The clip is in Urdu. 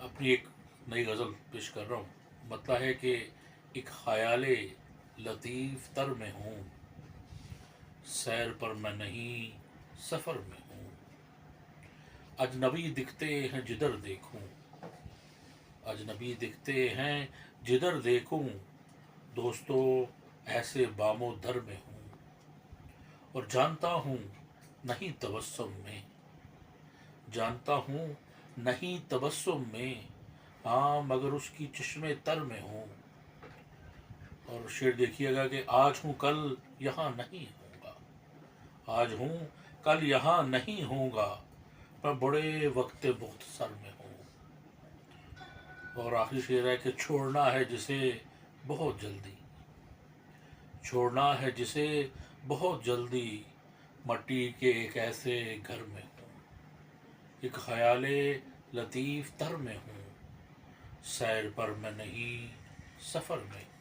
اپنی ایک نئی غزل پیش کر رہا ہوں۔ مطلب ہے کہ ایک خیال لطیف تر میں ہوں، سیر پر میں نہیں سفر میں ہوں، اجنبی دکھتے ہیں جدھر دیکھوں، اجنبی دکھتے ہیں جدھر دیکھوں، دوستو ایسے بام و در میں ہوں، اور جانتا ہوں نہیں تبسم میں، جانتا ہوں نہیں تبسم میں، ہاں مگر اس کی چشم تر میں ہوں۔ اور شعر دیکھیے گا کہ آج ہوں کل یہاں نہیں ہوں گا، آج ہوں کل یہاں نہیں ہوں گا، پر بڑے وقت مختصر میں ہوں۔ اور آخری شعر ہے کہ چھوڑنا ہے جسے بہت جلدی، چھوڑنا ہے جسے بہت جلدی، مٹی کے ایک ایسے گھر میں ہوں، ایک خیال لطیف تر میں ہوں، سیر پر میں نہیں سفر میں ہوں۔